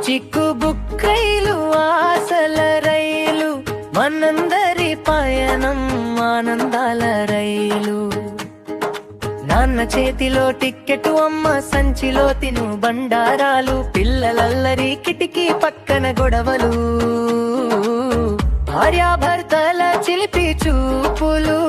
చిక్కుబుక్కైలు ఆశల రైలు, మనందరి పయనం ఆనందాల రైలు. నాన్న చేతిలో టిక్కెటు, అమ్మ సంచిలో తిను బండారాలు, పిల్లలల్లరి కిటికీ పక్కన గొడవలు, భార్యాభర్తల చిలిపి చూపులు.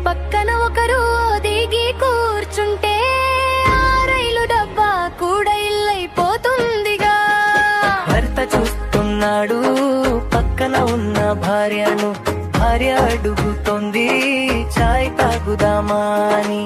పక్కన ఒకరు దిగి కూర్చుంటే ఆ రైలు డబ్బా కూడా ఇల్లైపోతుందిగా. భర్త చూస్తున్నాడు పక్కన ఉన్న భార్యను, భార్య అడుగుతోంది చాయ్ తాగుదామా అని.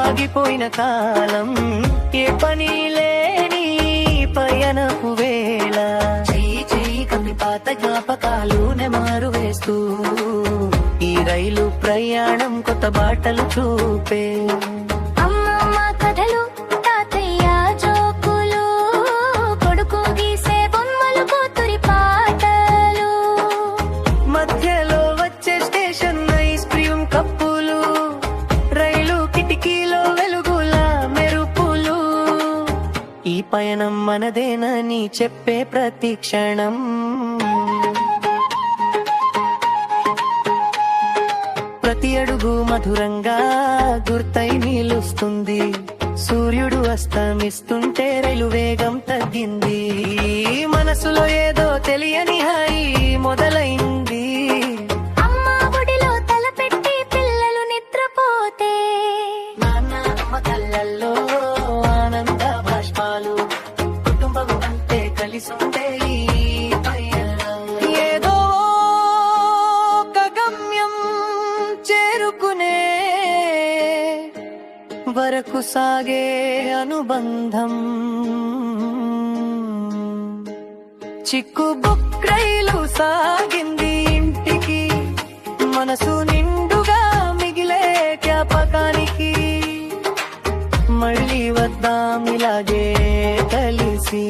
ఆగిపోయిన కాలం, ఏ పని లేని పయనపు వేళ, చెయ్యి చెయ్యి కమి పాత జ్ఞాపకాలు నెమారు వేస్తూ ఈ రైలు ప్రయాణం కొత్త బాటలు చూపే. అమ్మమ్మ కథలు, తాతయ్య జోకులు, కొడుకు గీసే బొమ్మలు, కూతురి పాటలు, మధ్యలో వచ్చే స్టేషన్ ఐస్ క్రీమ్ కప్పులు, రైలు కిటికీలో వెలుగుల మెరుపులు. ఈ పయనం మనదేనని చెప్పే ప్రతి క్షణం, ప్రతి అడుగు మధురంగా గుర్తై నిలుస్తుంది. సూర్యుడు అస్తమిస్తుంటే రైలు వేగం తగ్గింది, మనసులో ఏదో తెలియని హాయి మొదలైంది. ఆనంద భాష్పాలు, కుటుంబం అంటే కలిసుంటే ఏదో ఒక గమ్యం చేరుకునే వరకు సాగే అనుబంధం. చిక్కుబుక్రైలు సాగింది ఇంటికి, మనసు నిండుగా మిగిలే జ్ఞాపకానికి. మళ్ళీ వద్దాం ఇలాగే కలిసి,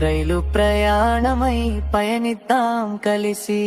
రైలు ప్రయాణమై పయనిద్దాం కలిసి.